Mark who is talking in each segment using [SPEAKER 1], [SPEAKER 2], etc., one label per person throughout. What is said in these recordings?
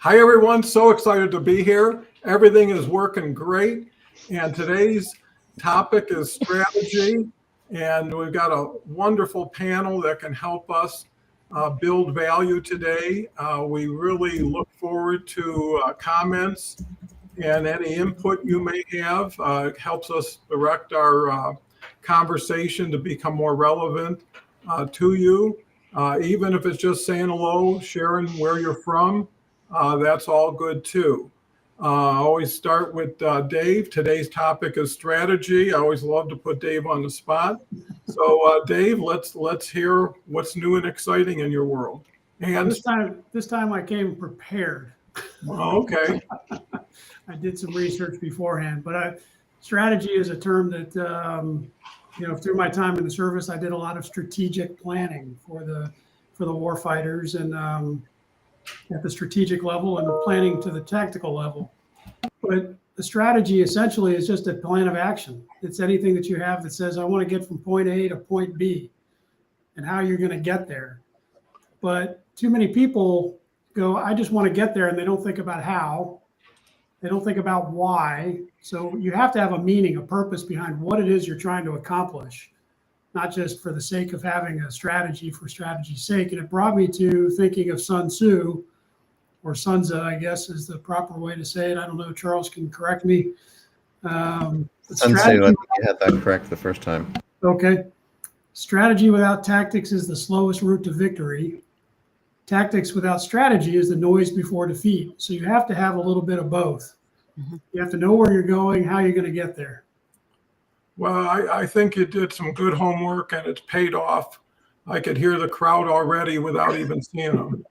[SPEAKER 1] Hi, everyone. So excited to be here. Everything is working great. And today's topic is strategy. And we've got a wonderful panel that can help us build value today. We really look forward to comments and any input you may have. It helps us direct our conversation to become more relevant to you. Even if it's just saying hello, sharing where you're from, that's all good too. I always start with Dave. Today's topic is strategy. I always love to put Dave on the spot. So, Dave, let's hear what's new and exciting in your world. And
[SPEAKER 2] This time I came prepared.
[SPEAKER 1] okay.
[SPEAKER 2] I did some research beforehand, but strategy is a term that through my time in the service, I did a lot of strategic planning for the war fighters, and at the strategic level and the planning to the tactical level. But the strategy essentially is just a plan of action. It's anything that you have that says, I want to get from point A to point B and how you're going to get there. But too many people go, I just want to get there, and they don't think about how. They don't think about why. So you have to have a meaning, a purpose behind what it is you're trying to accomplish, not just for the sake of having a strategy for strategy's sake. And it brought me to thinking of Sun Tzu, or Sun Tzu, I guess is the proper way to say it. I don't know, Charles can correct me.
[SPEAKER 3] Sun Tzu, I think you had that correct the first time.
[SPEAKER 2] Okay. Strategy without tactics is the slowest route to victory. Tactics without strategy is the noise before defeat. So you have to have a little bit of both. Mm-hmm. You have to know where you're going, how you're going to get there.
[SPEAKER 1] Well, I think you did some good homework and it's paid off. I could hear the crowd already without even seeing them.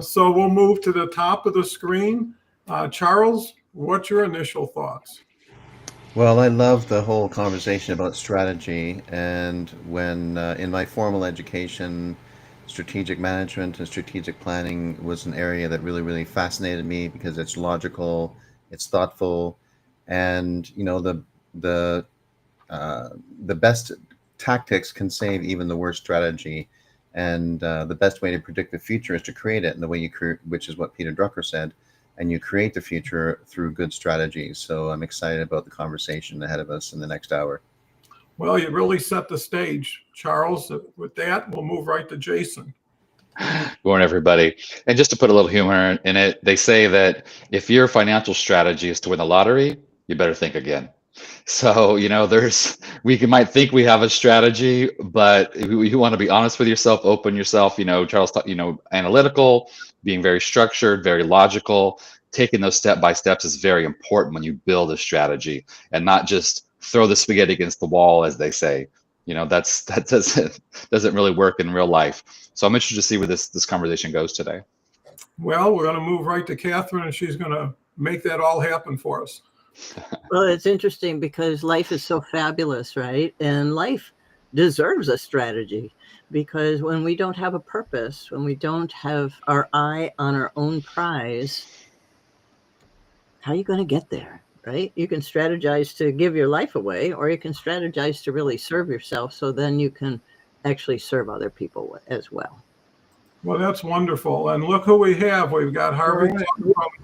[SPEAKER 1] So we'll move to the top of the screen. Charles, what's your initial thoughts?
[SPEAKER 3] Well, I love the whole conversation about strategy. And when in my formal education, strategic management and strategic planning was an area that really, really fascinated me because it's logical, it's thoughtful, and the best tactics can save even the worst strategy. And the best way to predict the future is to create it. And the way you create, which is what Peter Drucker said, and you create the future through good strategies. So I'm excited about the conversation ahead of us in the next hour.
[SPEAKER 1] Well, you really set the stage, Charles. With that, we'll move right to Jason.
[SPEAKER 4] Good morning, everybody. And just to put a little humor in it, they say that if your financial strategy is to win the lottery, you better think again. So, we might think we have a strategy, but you want to be honest with yourself, open yourself, Charles, analytical, being very structured, very logical. Taking those step by steps is very important when you build a strategy, and not just throw the spaghetti against the wall, as they say. That doesn't really work in real life. So I'm interested to see where this conversation goes today.
[SPEAKER 1] Well, we're going to move right to Catherine, and she's going to make that all happen for us.
[SPEAKER 5] Well, it's interesting because life is so fabulous, right? And life deserves a strategy, because when we don't have a purpose, when we don't have our eye on our own prize, how are you going to get there, right? You can strategize to give your life away, or you can strategize to really serve yourself, so then you can actually serve other people as well.
[SPEAKER 1] Well, that's wonderful. And look who we have. We've got Harvey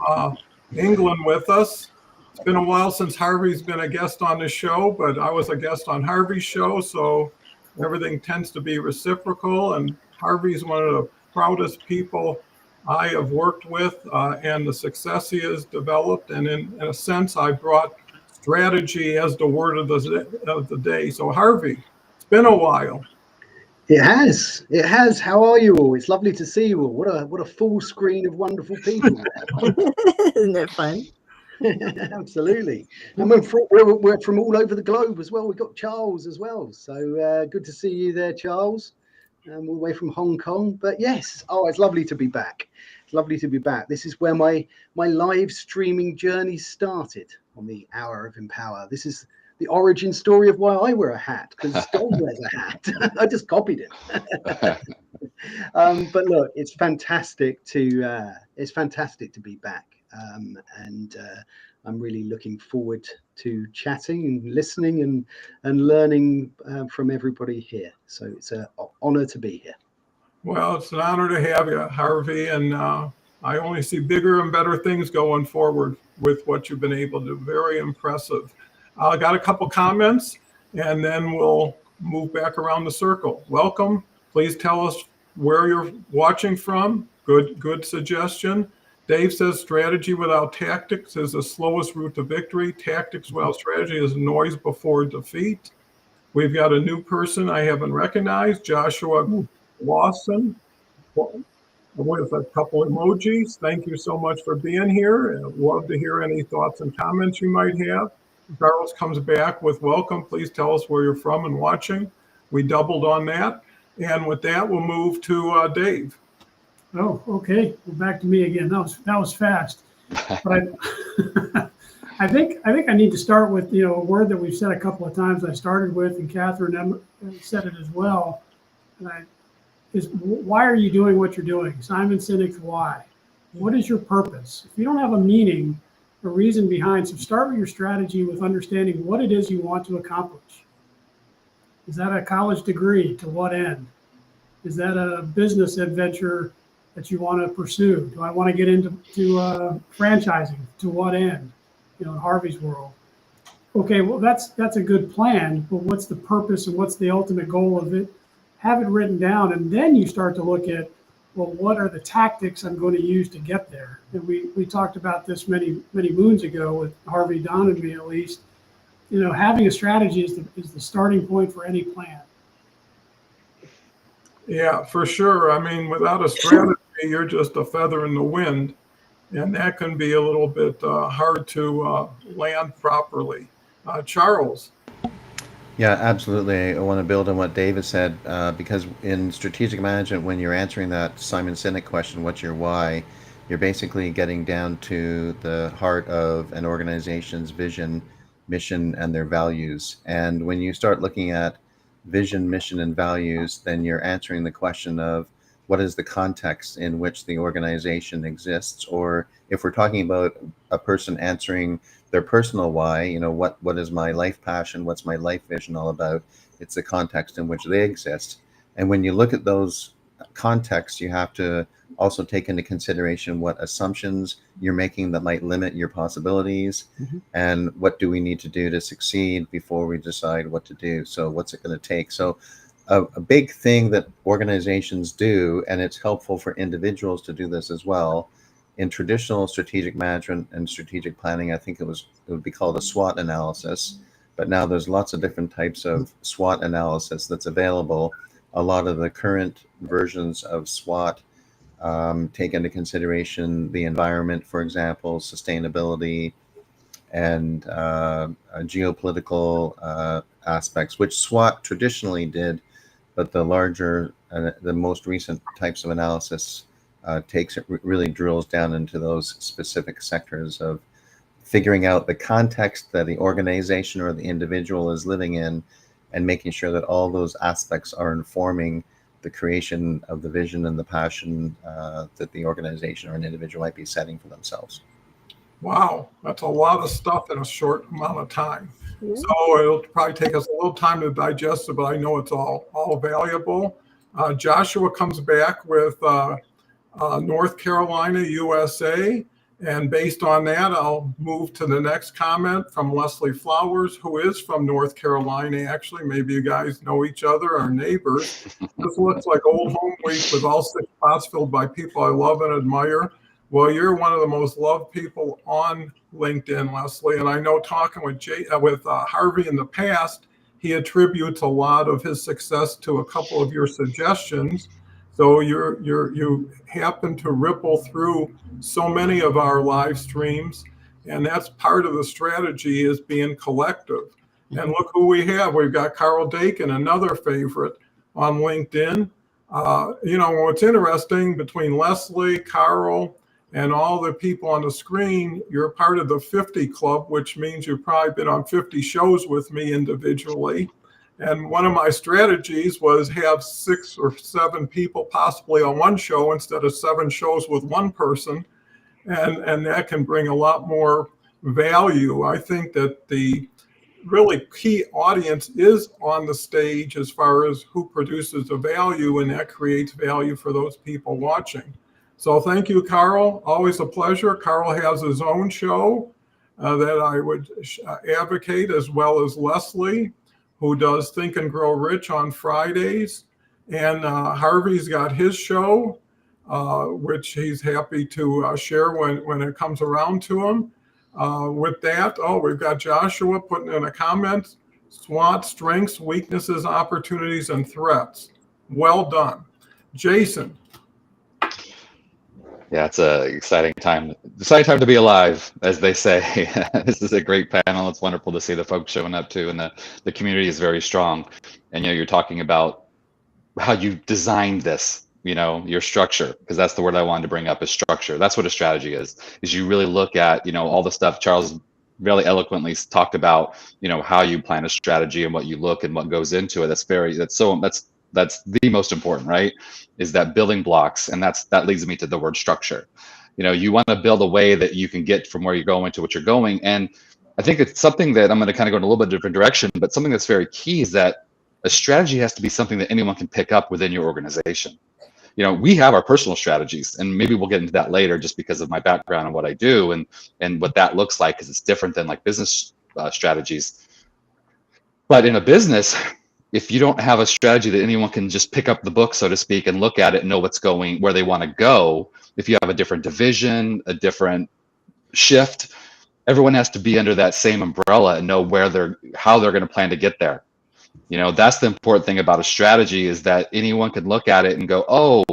[SPEAKER 1] from England with us. It's been a while since Harvey's been a guest on the show, but I was a guest on Harvey's show, so everything tends to be reciprocal. And Harvey's one of the proudest people I have worked with, and the success he has developed. And in a sense, I brought strategy as the word of the day. So Harvey, it's been a while.
[SPEAKER 6] It has. It has. How are you all? It's lovely to see you all. What a full screen of wonderful people.
[SPEAKER 5] Isn't that fun?
[SPEAKER 6] Absolutely. And we're from all over the globe as well. We've got Charles as well. So good to see you there, Charles. All the way from Hong Kong. But yes, it's lovely to be back. It's lovely to be back. This is where my live streaming journey started on the Hour of Empower. This is the origin story of why I wear a hat, because Don wears a hat. I just copied it. But look, it's fantastic to be back. And I'm really looking forward to chatting and listening and learning from everybody here. So it's an honor to be here.
[SPEAKER 1] Well, it's an honor to have you, Harvey. And I only see bigger and better things going forward with what you've been able to do. Very impressive. I got a couple comments, and then we'll move back around the circle. Welcome. Please tell us where you're watching from. Good suggestion. Dave says strategy without tactics is the slowest route to victory. Tactics without strategy is noise before defeat. We've got a new person I haven't recognized, Joshua Lawson, with a couple emojis. Thank you so much for being here. I'd love to hear any thoughts and comments you might have. Charles comes back with welcome. Please tell us where you're from and watching. We doubled on that. And with that, we'll move to Dave.
[SPEAKER 2] Oh, okay. Well, back to me again. That was fast. But I think I need to start with a word that we've said a couple of times. I started with, and Catherine said it as well. Is why are you doing what you're doing? Simon Sinek's why. What is your purpose? If you don't have a meaning, a reason behind, so start with your strategy with understanding what it is you want to accomplish. Is that a college degree? To what end? Is that a business adventure that you want to pursue? Do I want to get into franchising? To what end? In Harvey's world. Okay, well that's a good plan, but what's the purpose and what's the ultimate goal of it? Have it written down, and then you start to look at, well, what are the tactics I'm going to use to get there? And we talked about this many moons ago with Harvey, Don, and me at least. Having a strategy is the starting point for any plan.
[SPEAKER 1] Yeah, for sure. I mean, without a strategy, you're just a feather in the wind, and that can be a little bit hard to land properly. Charles.
[SPEAKER 3] Yeah, absolutely. I want to build on what David said, because in strategic management, when you're answering that Simon Sinek question, what's your why, you're basically getting down to the heart of an organization's vision, mission, and their values. And when you start looking at vision, mission, and values, then you're answering the question of what is the context in which the organization exists, or if we're talking about a person answering their personal why, what is my life passion, what's my life vision all about, it's the context in which they exist. And when you look at those contexts, you have to also take into consideration what assumptions you're making that might limit your possibilities, and what do we need to do to succeed before we decide what to do. So what's it going to take? So a big thing that organizations do, and it's helpful for individuals to do this as well, in traditional strategic management and strategic planning, I think it would be called a SWOT analysis, but now there's lots of different types of SWOT analysis that's available. A lot of the current versions of SWOT take into consideration the environment, for example, sustainability, and geopolitical aspects, which SWOT traditionally did, but the larger, the most recent types of analysis really drills down into those specific sectors of figuring out the context that the organization or the individual is living in, and making sure that all those aspects are informing the creation of the vision and the passion that the organization or an individual might be setting for themselves.
[SPEAKER 1] Wow, that's a lot of stuff in a short amount of time. Yeah. So it'll probably take us a little time to digest it, but I know it's all valuable. Joshua comes back with North Carolina, USA. And based on that, I'll move to the next comment from Leslie Flowers, who is from North Carolina. Actually, maybe you guys know each other, our neighbors. This looks like old home week with all 6 spots filled by people I love and admire. Well, you're one of the most loved people on LinkedIn, Leslie. And I know talking with Harvey in the past, he attributes a lot of his success to a couple of your suggestions. So you happen to ripple through so many of our live streams, and that's part of the strategy, is being collective. And look who we have. We've got Carl Dakin, another favorite on LinkedIn. What's interesting, between Leslie, Carl, and all the people on the screen, you're part of the 50 Club, which means you've probably been on 50 shows with me individually. And one of my strategies was have 6 or 7 people possibly on one show instead of 7 shows with one person. And that can bring a lot more value. I think that the really key audience is on the stage as far as who produces the value, and that creates value for those people watching. So thank you, Carl. Always a pleasure. Carl has his own show that I would advocate, as well as Leslie, who does Think and Grow Rich on Fridays. And Harvey's got his show, which he's happy to share when it comes around to him. With that, we've got Joshua putting in a comment. SWOT, strengths, weaknesses, opportunities, and threats. Well done. Jason.
[SPEAKER 4] Yeah, it's a exciting time to be alive, as they say. This is a great panel. It's wonderful to see the folks showing up too, and the community is very strong. And you're talking about how you designed this, your structure, because that's the word I wanted to bring up, is structure. That's what a strategy is you really look at, all the stuff Charles really eloquently talked about, how you plan a strategy and what you look and what goes into it. That's the most important, right? Is that building blocks. And that leads me to the word structure. You want to build a way that you can get from where you're going to what you're going. And I think it's something that I'm going to kind of go in a little bit different direction, but something that's very key is that a strategy has to be something that anyone can pick up within your organization. We have our personal strategies, and maybe we'll get into that later just because of my background and what I do and what that looks like, because it's different than like business strategies. But in a business, if you don't have a strategy that anyone can just pick up the book, so to speak, and look at it and know where they want to go, if you have a different division, a different shift, everyone has to be under that same umbrella and know how they're going to plan to get there. That's the important thing about a strategy, is that anyone can look at it and go, oh,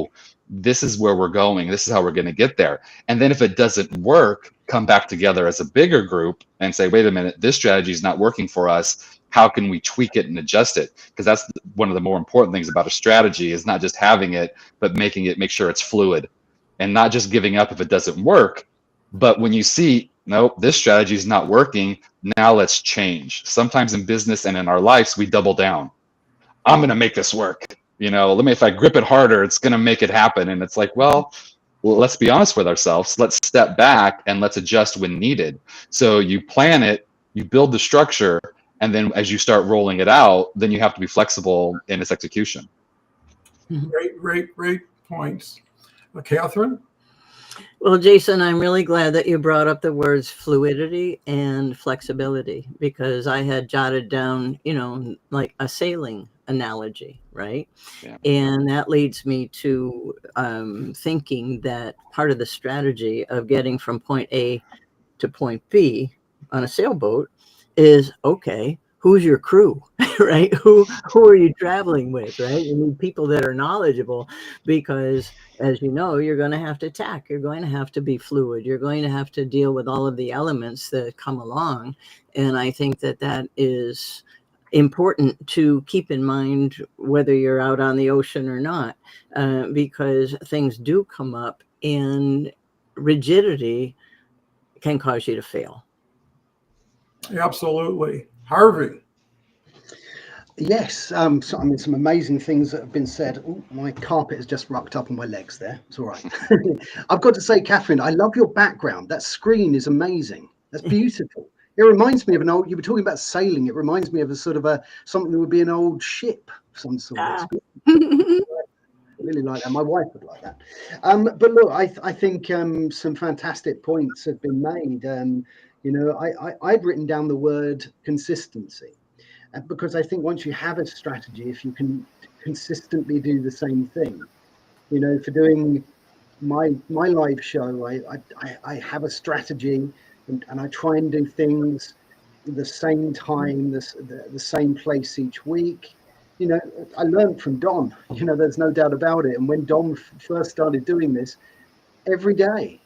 [SPEAKER 4] this is where we're going. This is how we're going to get there. And then if it doesn't work, come back together as a bigger group and say, wait a minute, this strategy is not working for us. How can we tweak it and adjust it? Because that's one of the more important things about a strategy, is not just having it, but make sure it's fluid and not just giving up if it doesn't work. But when you see, no, this strategy is not working, now let's change. Sometimes in business and in our lives, we double down. I'm going to make this work. If I grip it harder, it's going to make it happen. And it's like, well, let's be honest with ourselves. Let's step back and let's adjust when needed. So you plan it, you build the structure, and then as you start rolling it out, then you have to be flexible in its execution.
[SPEAKER 1] Great points. Catherine?
[SPEAKER 5] Well, Jason, I'm really glad that you brought up the words fluidity and flexibility, because I had jotted down, like a sailing analogy, right?
[SPEAKER 4] Yeah.
[SPEAKER 5] And that leads me to thinking that part of the strategy of getting from point A to point B on a sailboat is, okay, who's your crew, right? Who are you traveling with, right? You need people that are knowledgeable, because as you know, you're going to have to tack. You're going to have to be fluid. You're going to have to deal with all of the elements that come along. And I think that is important to keep in mind, whether you're out on the ocean or not, because things do come up, and rigidity can cause you to fail.
[SPEAKER 1] Absolutely. Harvey?
[SPEAKER 6] Yes, some amazing things that have been said. Ooh, my carpet has just rucked up on my legs there. It's all right. I've got to say, Catherine, I love your background. That screen is amazing. That's beautiful. It reminds me of you were talking about sailing. It reminds me of something that would be an old ship of some sort. Really like that. My wife would like that. But look, I think some fantastic points have been made. I'd written down the word consistency, because I think once you have a strategy, if you can consistently do the same thing, for doing my live show, I have a strategy, and I try and do things the same time, the same place each week. I learned from Don, there's no doubt about it. And when Don first started doing this, every day,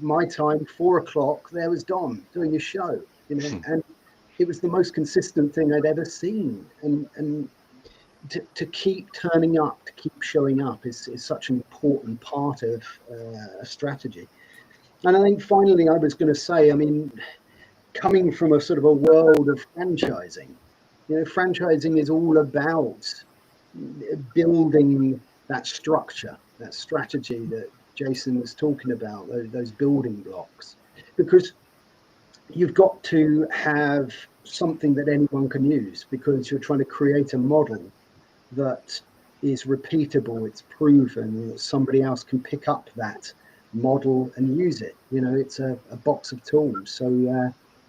[SPEAKER 6] my time, 4:00, there was Don doing his show, and it was the most consistent thing I'd ever seen. And to keep turning up, to keep showing up is such an important part of a strategy. And I think finally, I was going to say, coming from a sort of a world of franchising, franchising is all about building that structure, that strategy that Jason was talking about, those building blocks, because you've got to have something that anyone can use, because you're trying to create a model that is repeatable, it's proven, that somebody else can pick up that model and use it. You know, it's a box of tools. So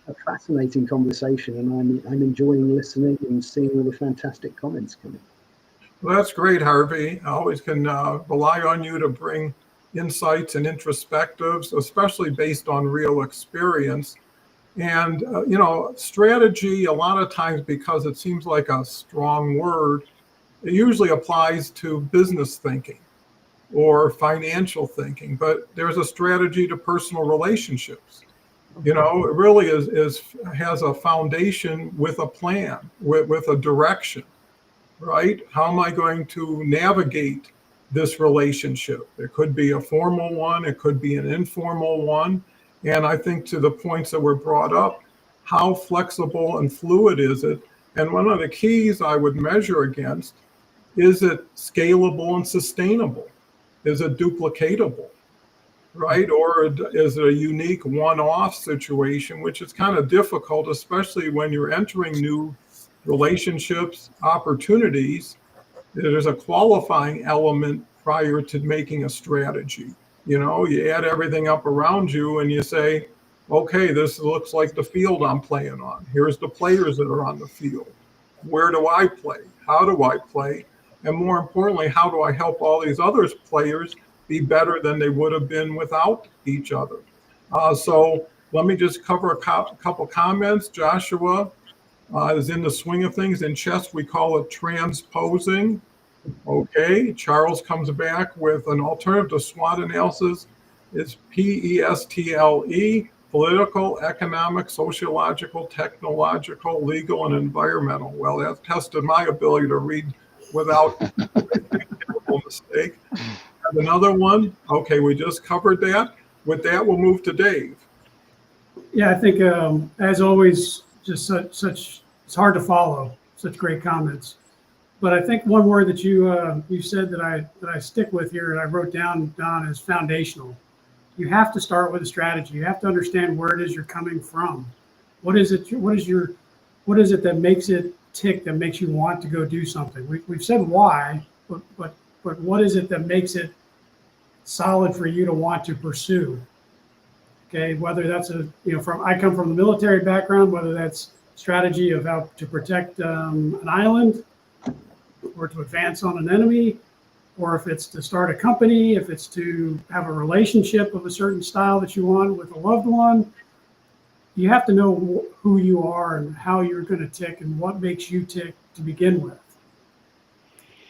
[SPEAKER 6] a fascinating conversation, and I'm enjoying listening and seeing all the fantastic comments coming.
[SPEAKER 1] Well, that's great, Harvey. I always can rely on you to bring insights and introspectives, especially based on real experience. And, you know, strategy, a lot of times, because it seems like a strong word, it usually applies to business thinking or financial thinking, but there's a strategy to personal relationships. You know, it really has a foundation with a plan, with a direction, right? How am I going to navigate this relationship? It could be a formal one, it could be an informal one. And I think to the points that were brought up, how flexible and fluid is it? And one of the keys I would measure against, is it scalable and sustainable? Is it duplicatable, right? Or is it a unique one-off situation, which is kind of difficult, especially when you're entering new relationships, opportunities. There's a qualifying element prior to making a strategy. You know, you add everything up around you and you say, okay, this looks like the field I'm playing on. Here's the players that are on the field. Where do I play? How do I play? And more importantly, how do I help all these other players be better than they would have been without each other? So let me just cover a couple comments. Joshua is in the swing of things. In chess, we call it transposing. Okay, Charles comes back with an alternative to SWOT analysis. It's PESTLE, political, economic, sociological, technological, legal, and environmental. Well, that tested my ability to read without a mistake. And another one. Okay, we just covered that. With that, we'll move to Dave.
[SPEAKER 2] Yeah, I think as always, just such it's hard to follow. Such great comments. But I think one word that you said that I stick with here and I wrote down, Don, is foundational. You have to start with a strategy. You have to understand where it is you're coming from. What is it? What is it that makes it tick? That makes you want to go do something? We've said why, but what is it that makes it solid for you to want to pursue? Okay, whether that's I come from the military background, whether that's strategy of how to protect an island, or to advance on an enemy, or if it's to start a company, if it's to have a relationship of a certain style that you want with a loved one, you have to know who you are and how you're going to tick and what makes you tick to begin with.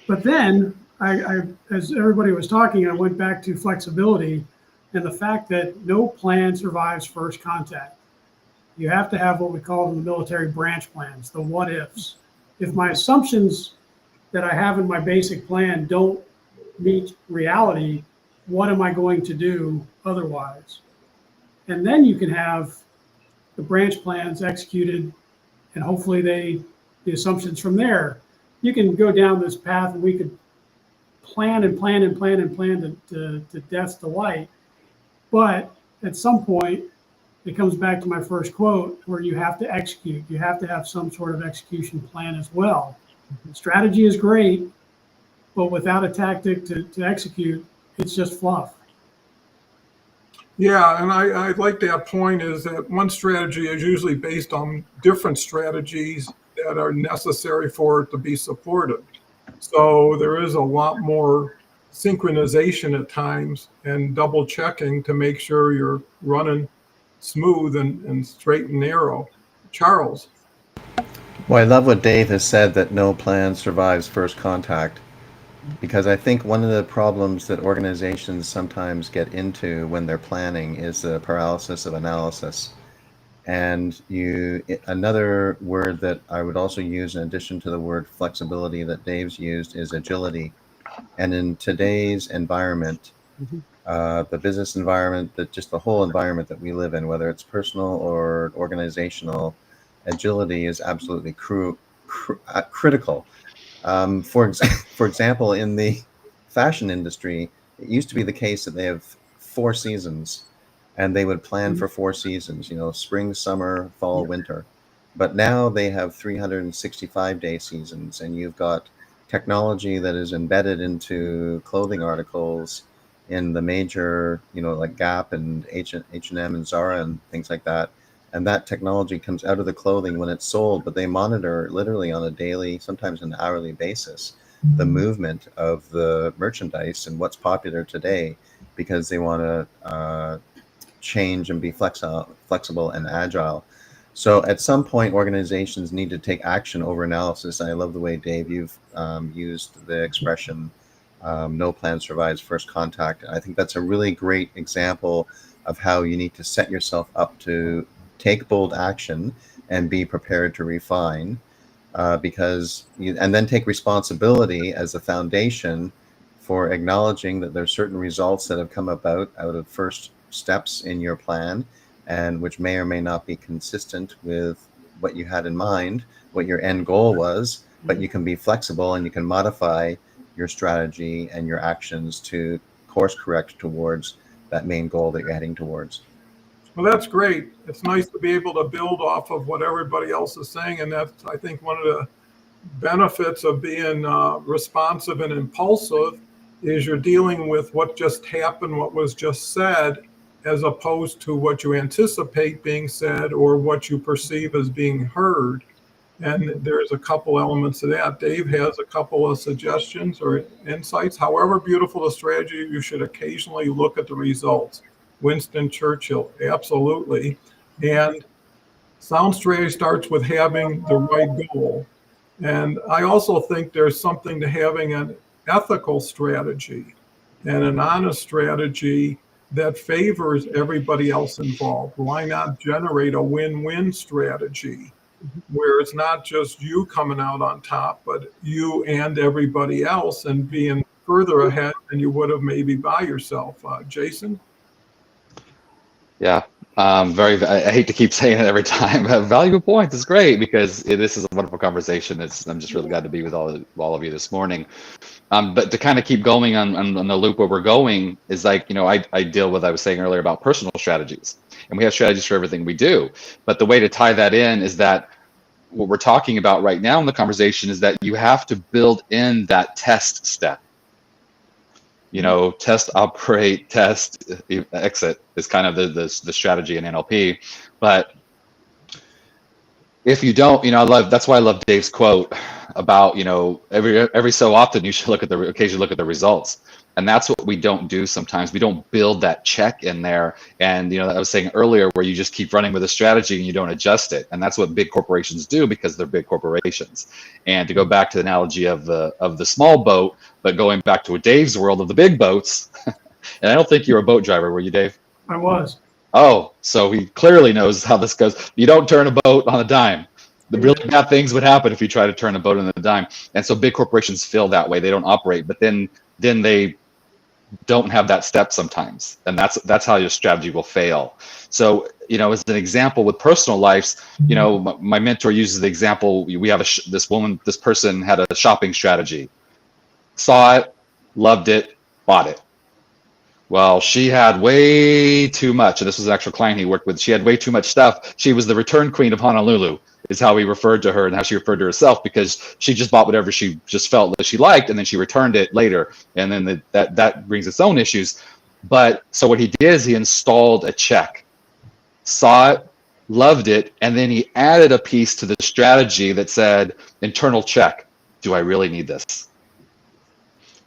[SPEAKER 2] But then, I as everybody was talking, I went back to flexibility and the fact that no plan survives first contact. You have to have what we call in the military branch plans, the what ifs. If my assumptions that I have in my basic plan don't meet reality, what am I going to do otherwise? And then you can have the branch plans executed, and hopefully the assumptions from there. You can go down this path, and we could plan and plan and plan and plan to death's delight. But at some point, it comes back to my first quote, where you have to execute. You have to have some sort of execution plan as well. Strategy is great, but without a tactic to execute, it's just fluff.
[SPEAKER 1] Yeah, and I like that point, is that one strategy is usually based on different strategies that are necessary for it to be supported. So there is a lot more synchronization at times and double checking to make sure you're running smooth and straight and narrow. Charles.
[SPEAKER 3] Well, I love what Dave has said, that no plan survives first contact, because I think one of the problems that organizations sometimes get into when they're planning is the paralysis of analysis. And another word that I would also use in addition to the word flexibility that Dave's used is agility. And in today's environment, the business environment, just the whole environment that we live in, whether it's personal or organizational, agility is absolutely critical. For example, in the fashion industry, it used to be the case that they have 4 seasons, and they would plan for 4 seasons, spring, summer, fall, winter. But now they have 365-day seasons, and you've got technology that is embedded into clothing articles in the major, like Gap and H&M and Zara and things like that. And that technology comes out of the clothing when it's sold, but they monitor literally on a daily, sometimes an hourly basis, the movement of the merchandise and what's popular today, because they want to change and be flexible and agile. So at some point, organizations need to take action over analysis. And I love the way, Dave, you've used the expression, no plan survives first contact. I think that's a really great example of how you need to set yourself up to take bold action and be prepared to refine, and then take responsibility as a foundation for acknowledging that there are certain results that have come about out of first steps in your plan, and which may or may not be consistent with what you had in mind, what your end goal was, but you can be flexible and you can modify your strategy and your actions to course correct towards that main goal that you're heading towards.
[SPEAKER 1] Well, that's great. It's nice to be able to build off of what everybody else is saying. And that's, I think, one of the benefits of being responsive and impulsive is you're dealing with what just happened, what was just said, as opposed to what you anticipate being said or what you perceive as being heard. And there's a couple elements of that. Dave has a couple of suggestions or insights. However beautiful the strategy, you should occasionally look at the results. Winston Churchill, absolutely. And sound strategy starts with having the right goal. And I also think there's something to having an ethical strategy and an honest strategy that favors everybody else involved. Why not generate a win-win strategy where it's not just you coming out on top, but you and everybody else, and being further ahead than you would have maybe by yourself? Jason?
[SPEAKER 4] Yeah, I hate to keep saying it every time. Valuable point. It's great because this is a wonderful conversation. I'm just really glad to be with all of you this morning. But to kind of keep going on the loop where we're going is like, I deal with, I was saying earlier about personal strategies, and we have strategies for everything we do. But the way to tie that in is that what we're talking about right now in the conversation is that you have to build in that test step. Test, operate, test, exit is kind of the strategy in NLP. But if you don't, that's why I love Dave's quote about, every so often you should occasionally look at the results. And that's what we don't do sometimes. We don't build that check in there. And, I was saying earlier where you just keep running with a strategy and you don't adjust it. And that's what big corporations do because they're big corporations. And to go back to the analogy of the small boat, but going back to Dave's world of the big boats, and I don't think you were a boat driver, were you, Dave?
[SPEAKER 2] I was.
[SPEAKER 4] Oh, so he clearly knows how this goes. You don't turn a boat on a dime. The really bad things would happen if you try to turn a boat on a dime. And so big corporations feel that way. They don't operate, but then they don't have that step sometimes, and that's how your strategy will fail. So as an example with personal lives, my mentor uses the example. We have this person had a shopping strategy, saw it, loved it, bought it. Well, she had way too much, and this was an actual client he worked with. She had way too much stuff. She was the return queen of Honolulu, is how he referred to her and how she referred to herself, because she just bought whatever she just felt that she liked, and then she returned it later. And then that brings its own issues. But so what he did is he installed a check, saw it, loved it, and then he added a piece to the strategy that said, internal check, do I really need this?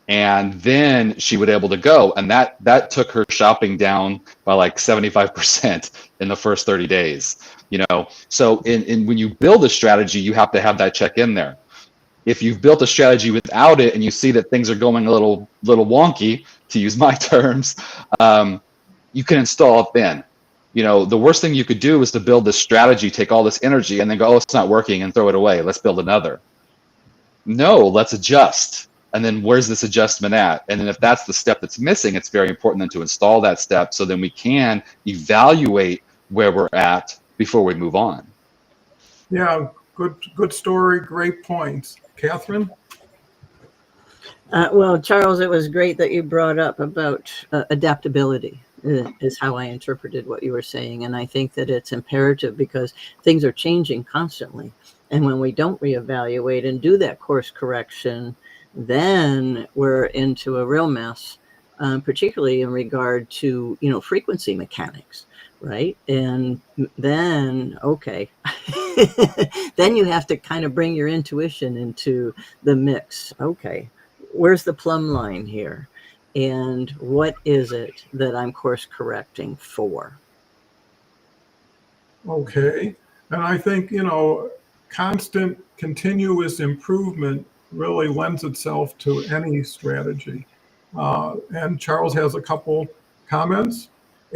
[SPEAKER 4] And then she would able to go, and that took her shopping down by like 75% in the first 30 days. So when you build a strategy, you have to have that check in there. If you've built a strategy without it and you see that things are going a little wonky, to use my terms, you can install it then. The worst thing you could do is to build this strategy, take all this energy, and then go, oh, it's not working, and throw it away. Let's build another. No, let's adjust. And then where's this adjustment at? And then if that's the step that's missing, it's very important then to install that step so then we can evaluate where we're at before we move on.
[SPEAKER 1] Yeah, good story, great points. Catherine?
[SPEAKER 5] Well, Charles, it was great that you brought up about adaptability, is how I interpreted what you were saying. And I think that it's imperative because things are changing constantly. And when we don't reevaluate and do that course correction, then we're into a real mess, particularly in regard to, frequency mechanics, right? And then, okay, then you have to kind of bring your intuition into the mix. Okay, where's the plumb line here? And what is it that I'm course correcting for?
[SPEAKER 1] Okay. And I think, constant continuous improvement really lends itself to any strategy. And Charles has a couple comments.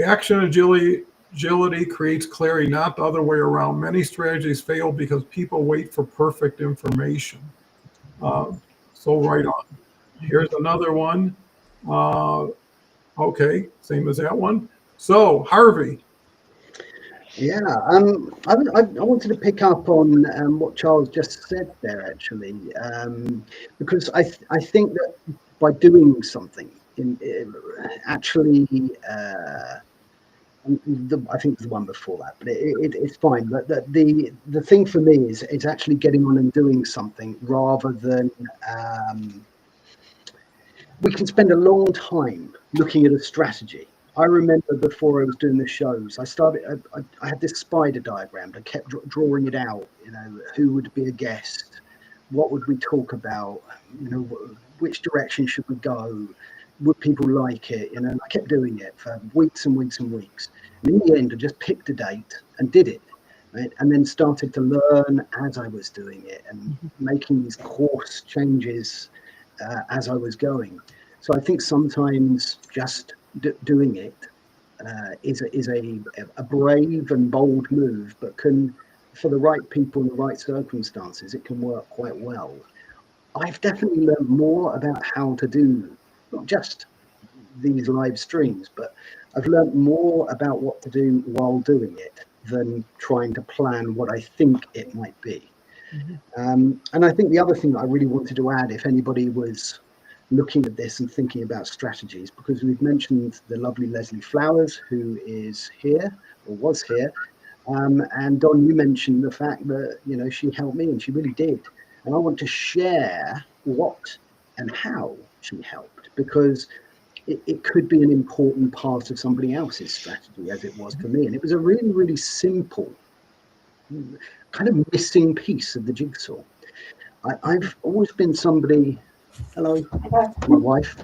[SPEAKER 1] Action agility creates clarity, not the other way around. Many strategies fail because people wait for perfect information. So right on. Here's another one. Okay, same as that one. So Harvey.
[SPEAKER 6] Yeah, I wanted to pick up on what Charles just said there, actually, because I think that by doing something, actually, I think the one before that, but it's fine. But the thing for me is actually getting on and doing something rather than we can spend a long time looking at a strategy. I remember before I was doing the shows, I had this spider diagram. I kept drawing it out, who would be a guest, what would we talk about, which direction should we go, would people like it, I kept doing it for weeks and weeks and weeks. And in the end, I just picked a date and did it, right? And then started to learn as I was doing it and making these course changes as I was going. So I think sometimes just doing it is a brave and bold move, but for the right people in the right circumstances, it can work quite well. I've definitely learned more about how to do not just these live streams, but I've learned more about what to do while doing it than trying to plan what I think it might be. And I think the other thing that I really wanted to add, if anybody was looking at this and thinking about strategies, because we've mentioned the lovely Leslie Flowers, who is here or was here, and Don, you mentioned the fact that she helped me, and she really did, and I want to share what and how she helped, because it could be an important part of somebody else's strategy, as it was for me. And it was a really, really simple kind of missing piece of the jigsaw. I've always been somebody. Hello, my wife.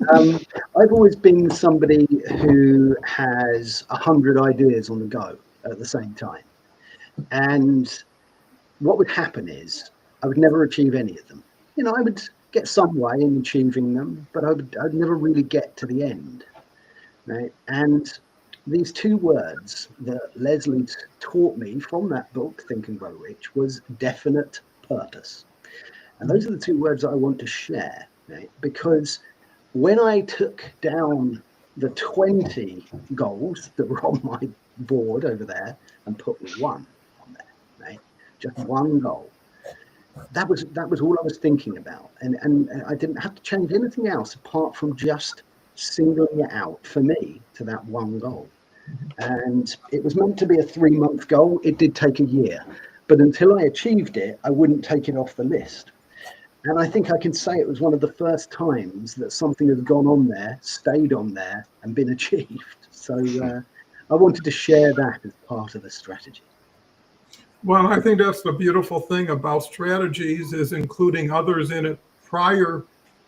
[SPEAKER 6] I've always been somebody who has 100 ideas on the go at the same time. And what would happen is I would never achieve any of them. I would get some way in achieving them, but I'd never really get to the end. Right? And these two words that Leslie taught me from that book, Think and Grow Rich, was definite purpose. And those are the two words that I want to share, right? Because when I took down the 20 goals that were on my board over there and put one on there, right? Just one goal. That was all I was thinking about. And I didn't have to change anything else apart from just singling it out for me to that one goal. And it was meant to be a 3-month goal. It did take a year. But until I achieved it, I wouldn't take it off the list. And I think I can say it was one of the first times that something has gone on there, stayed on there, and been achieved. So I wanted to share that as part of the strategy.
[SPEAKER 1] Well, I think that's the beautiful thing about strategies, is including others in it prior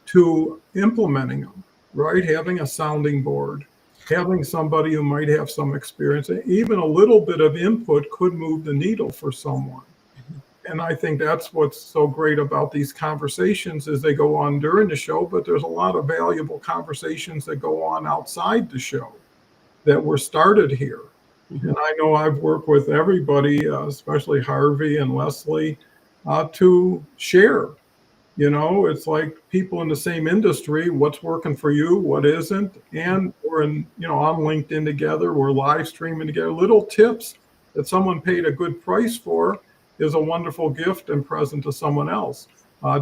[SPEAKER 1] to implementing them, right? Having a sounding board, having somebody who might have some experience, even a little bit of input could move the needle for someone. And I think that's what's so great about these conversations, is they go on during the show, but there's a lot of valuable conversations that go on outside the show that were started here. And I know I've worked with everybody, especially Harvey and Leslie, to share. It's like people in the same industry, what's working for you, what isn't. And we're on LinkedIn together, we're live streaming together. Little tips that someone paid a good price for is a wonderful gift and present to someone else.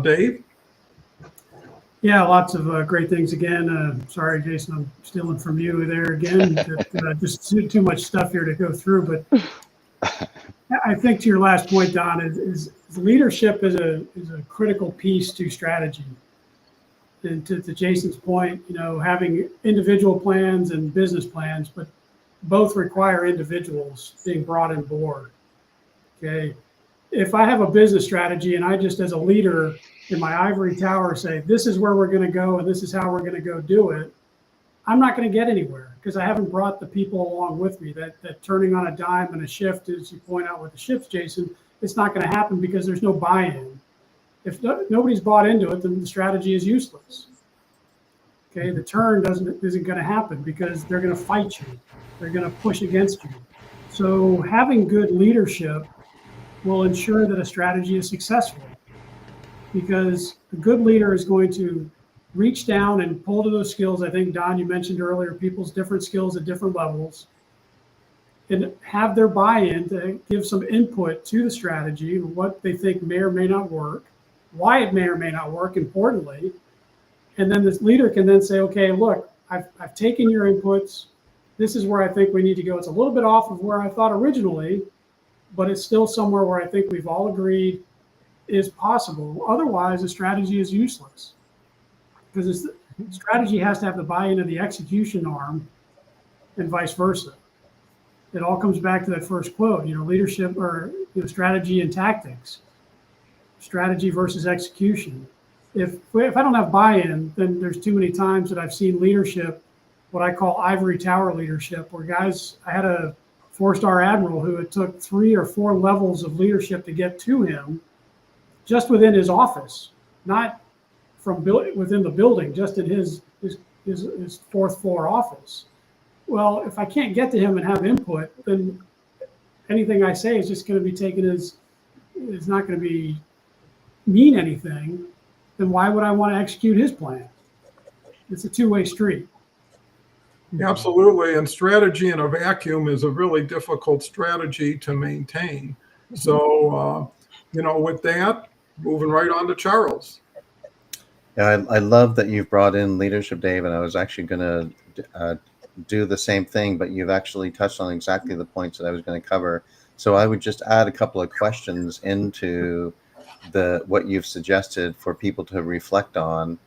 [SPEAKER 1] Dave?
[SPEAKER 2] Yeah, lots of great things again. Sorry, Jason, I'm stealing from you there again. Just too much stuff here to go through. But I think to your last point, Don, is leadership is a critical piece to strategy. And to Jason's point, having individual plans and business plans, but both require individuals being brought on board. Okay. If I have a business strategy and I just as a leader in my ivory tower say, this is where we're going to go and this is how we're going to go do it, I'm not going to get anywhere because I haven't brought the people along with me. That turning on a dime and a shift, as you point out with the shifts, Jason, it's not going to happen because there's no buy-in. If nobody's bought into it, then the strategy is useless. Okay, the turn isn't going to happen because they're going to fight you. They're going to push against you. So having good leadership will ensure that a strategy is successful, because a good leader is going to reach down and pull to those skills. I think, Don, you mentioned earlier, people's different skills at different levels, and have their buy-in to give some input to the strategy, what they think may or may not work, why it may or may not work, importantly. And then this leader can then say, okay, look, I've taken your inputs. This is where I think we need to go. It's a little bit off of where I thought originally, but it's still somewhere where I think we've all agreed is possible. Otherwise, the strategy is useless, because strategy has to have the buy-in of the execution arm and vice versa. It all comes back to that first quote, leadership or strategy and tactics, strategy versus execution. If I don't have buy-in, then there's too many times that I've seen leadership, what I call ivory tower leadership, where guys, I had a 4-star admiral who it took 3 or 4 levels of leadership to get to him just within his office, not from within the building, just in his 4th floor office. Well, if I can't get to him and have input, then anything I say is just going to be taken as, it's not going to mean anything. Then why would I want to execute his plan? It's a two-way street.
[SPEAKER 1] Absolutely. And strategy in a vacuum is a really difficult strategy to maintain. So, with that, moving right on to Charles.
[SPEAKER 3] Yeah, I love that you've brought in leadership, Dave, and I was actually going to do the same thing, but you've actually touched on exactly the points that I was going to cover. So I would just add a couple of questions into what you've suggested for people to reflect on.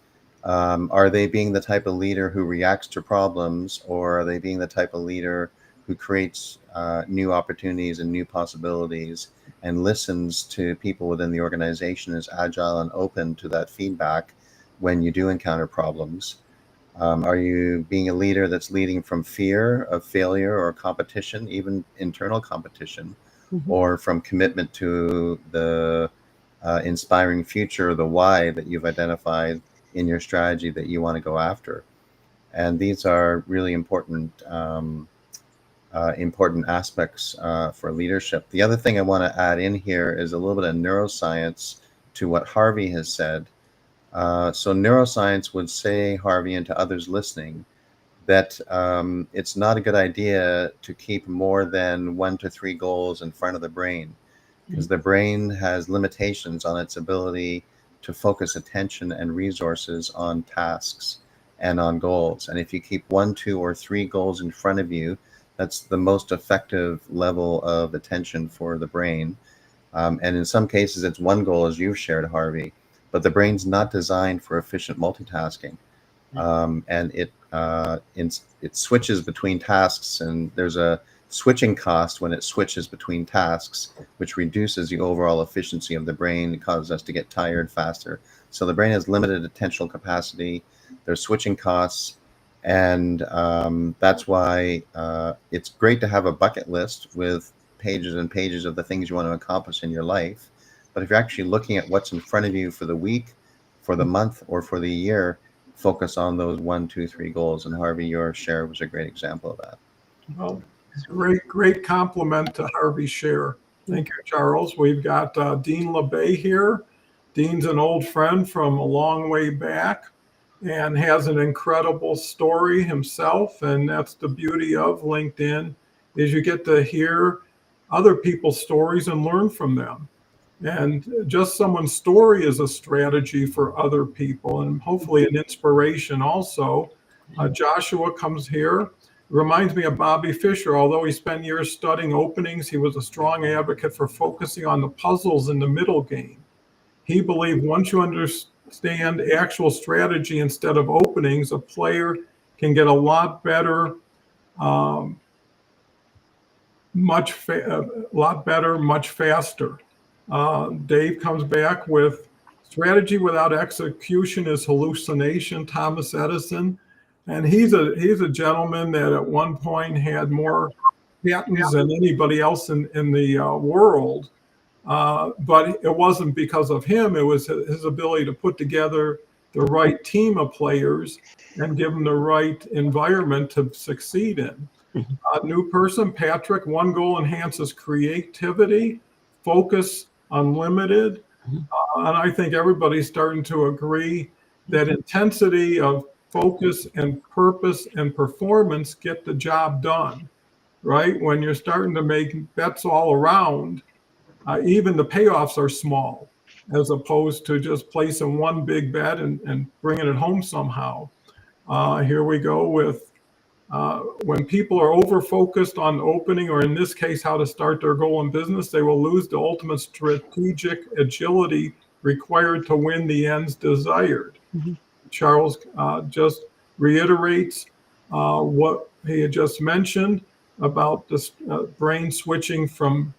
[SPEAKER 3] Are they being the type of leader who reacts to problems, or are they being the type of leader who creates new opportunities and new possibilities and listens to people within the organization, is agile and open to that feedback when you do encounter problems? Are you being a leader that's leading from fear of failure or competition, even internal competition, or from commitment to the inspiring future, the why that you've identified in your strategy that you want to go after? And these are really important aspects for leadership. The other thing I want to add in here is a little bit of neuroscience to what Harvey has said. So neuroscience would say, Harvey, and to others listening, that it's not a good idea to keep more than 1 to 3 goals in front of the brain, because the brain has limitations on its ability to focus attention and resources on tasks and on goals. And if you keep 1, 2, or 3 goals in front of you, that's the most effective level of attention for the brain. And in some cases, it's 1 goal, as you've shared, Harvey, but the brain's not designed for efficient multitasking. And it switches between tasks, and there's a switching cost when it switches between tasks, which reduces the overall efficiency of the brain. It causes us to get tired faster. So the brain has limited attentional capacity. There's switching costs. And that's why it's great to have a bucket list with pages and pages of the things you want to accomplish in your life. But if you're actually looking at what's in front of you for the week, for the month, or for the year, focus on those 1, 2, 3 goals. And Harvey, your share was a great example of that.
[SPEAKER 1] Well, great compliment to Harvey's share. Thank you, Charles. We've got Dean LeBay here. Dean's an old friend from a long way back and has an incredible story himself. And that's the beauty of LinkedIn, is you get to hear other people's stories and learn from them. And just someone's story is a strategy for other people, and hopefully an inspiration also. Joshua comes here, reminds me of Bobby Fischer. Although he spent years studying openings, he was a strong advocate for focusing on the puzzles in the middle game. He believed once you understand actual strategy instead of openings, a player can get a lot better, much faster. Dave comes back with strategy without execution is hallucination, Thomas Edison. And he's a gentleman that at one point had more patents than anybody else in the world. But it wasn't because of him. It was his ability to put together the right team of players and give them the right environment to succeed in. A new person, Patrick, one goal enhances creativity, focus unlimited. And I think everybody's starting to agree that intensity of focus and purpose and performance get the job done, right? When you're starting to make bets all around, even the payoffs are small, as opposed to just placing one big bet and bringing it home somehow. Here we go with when people are over-focused on opening, or in this case, how to start their goal in business, they will lose the ultimate strategic agility required to win the ends desired. Mm-hmm. Charles just reiterates what he had just mentioned about this brain switching from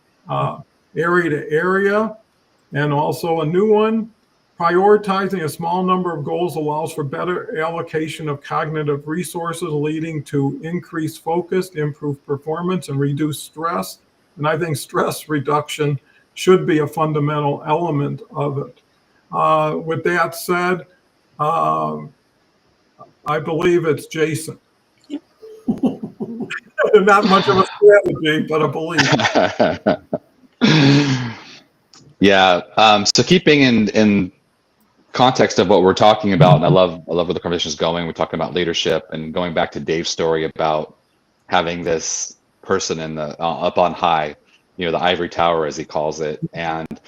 [SPEAKER 1] area to area. And also a new one, prioritizing a small number of goals allows for better allocation of cognitive resources, leading to increased focus, improved performance, and reduced stress. And I think stress reduction should be a fundamental element of it. With that said, I believe it's Jason. Not much of a strategy, but a belief.
[SPEAKER 4] Yeah. So keeping in context of what we're talking about, and I love where the conversation is going. We're talking about leadership, and going back to Dave's story about having this person in the up on high, the ivory tower as he calls it, and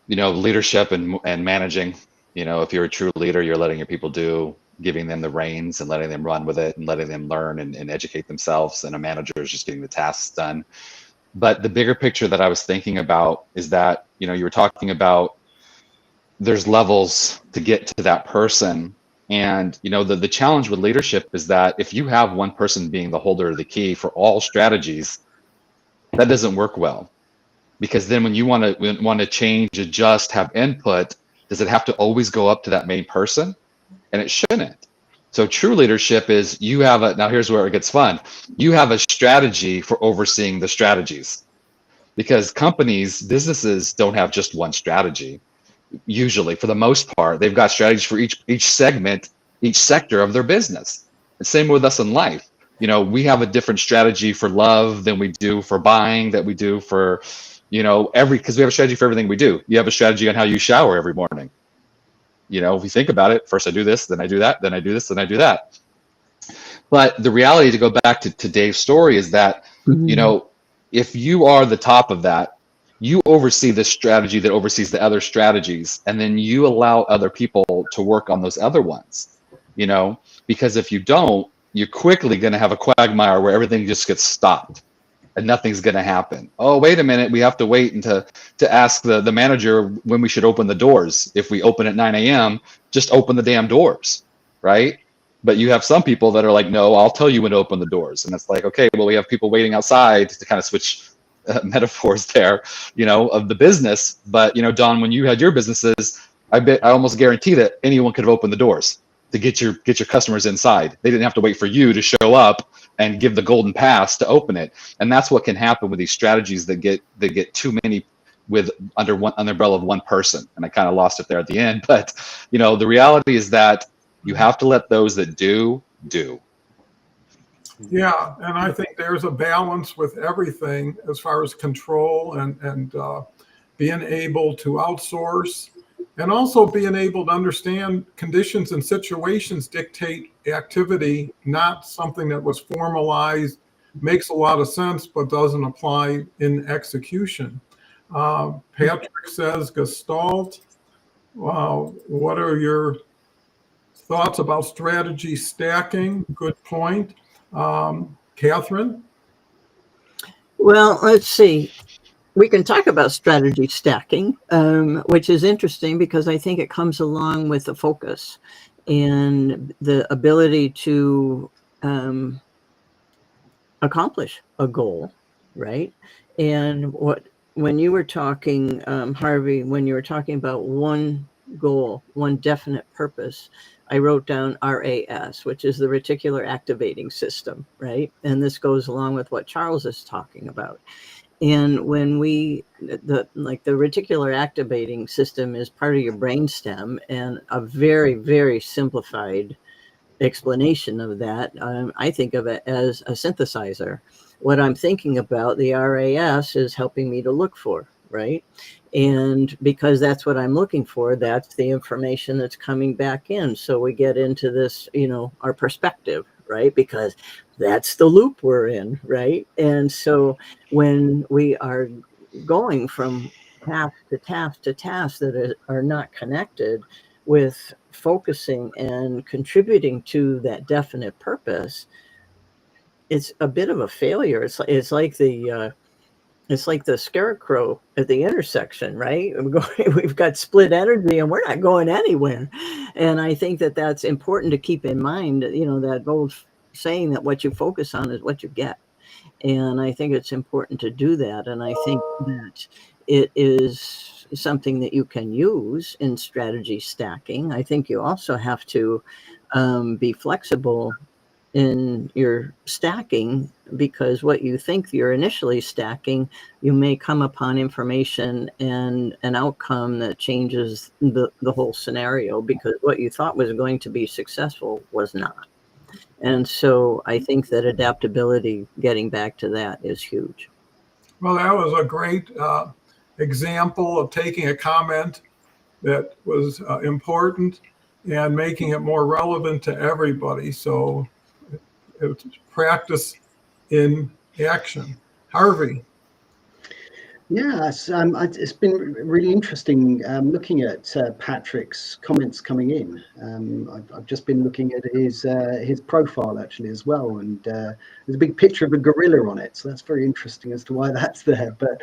[SPEAKER 4] leadership and managing. If you're a true leader, you're letting your people do, giving them the reins and letting them run with it and letting them learn and educate themselves. And a manager is just getting the tasks done. But the bigger picture that I was thinking about is that, you were talking about there's levels to get to that person. And, the challenge with leadership is that if you have one person being the holder of the key for all strategies, that doesn't work well. Because then when you want to change, adjust, have input, does it have to always go up to that main person? And it shouldn't. So true leadership is now here's where it gets fun. You have a strategy for overseeing the strategies, because businesses don't have just one strategy. Usually, for the most part, they've got strategies for each segment, each sector of their business. The same with us in life. We have a different strategy for love than we do for buying, that we do for, because we have a strategy for everything we do. You have a strategy on how you shower every morning. If you think about it, first I do this, then I do that, then I do this, then I do that. But the reality, to go back to Dave's story, is that, if you are the top of that, you oversee the strategy that oversees the other strategies, and then you allow other people to work on those other ones, because if you don't, you're quickly going to have a quagmire where everything just gets stopped and nothing's going to happen. Oh, wait a minute. We have to wait to ask the manager when we should open the doors. If we open at 9 a.m., just open the damn doors, right? But you have some people that are like, no, I'll tell you when to open the doors. And it's like, okay, well, we have people waiting outside, to kind of switch metaphors there, of the business. But, Don, when you had your businesses, I almost guarantee that anyone could have opened the doors to get your customers inside. They didn't have to wait for you to show up and give the golden pass to open it. And that's what can happen with these strategies that get too many under the umbrella of one person. And I kind of lost it there at the end. But the reality is that you have to let those that do.
[SPEAKER 1] Yeah, and I think there's a balance with everything as far as control and being able to outsource, and also being able to understand conditions and situations dictate activity, not something that was formalized, makes a lot of sense, but doesn't apply in execution. Patrick says, Gestalt, wow, what are your thoughts about strategy stacking? Good point. Catherine?
[SPEAKER 5] Well, let's see. We can talk about strategy stacking, which is interesting because I think it comes along with the focus and the ability to accomplish a goal, right? And when you were talking, Harvey, when you were talking about one goal, one definite purpose, I wrote down RAS, which is the reticular activating system, right? And this goes along with what Charles is talking about. And when the reticular activating system is part of your brainstem, and a very, very simplified explanation of that, I think of it as a synthesizer. What I'm thinking about, the RAS, is helping me to look for, right? And because that's what I'm looking for, that's the information that's coming back in. So we get into this, our perspective, right? Because that's the loop we're in, right? And so when we are going from task to task to task that are not connected with focusing and contributing to that definite purpose, it's a bit of a failure. It's like the scarecrow at the intersection, right? We've got split energy and we're not going anywhere. And I think that that's important to keep in mind, that old saying that what you focus on is what you get. And I think it's important to do that. And I think that it is something that you can use in strategy stacking. I think you also have to be flexible in your stacking, because what you think you're initially stacking, you may come upon information and an outcome that changes the whole scenario, because what you thought was going to be successful was not. And so I think that adaptability, getting back to that, is huge.
[SPEAKER 1] Well, that was a great example of taking a comment that was important and making it more relevant to everybody. So it's practice in action. Harvey.
[SPEAKER 6] Yes, it's been really interesting looking at Patrick's comments coming in. I've just been looking at his profile actually as well, and there's a big picture of a gorilla on it, so that's very interesting as to why that's there. But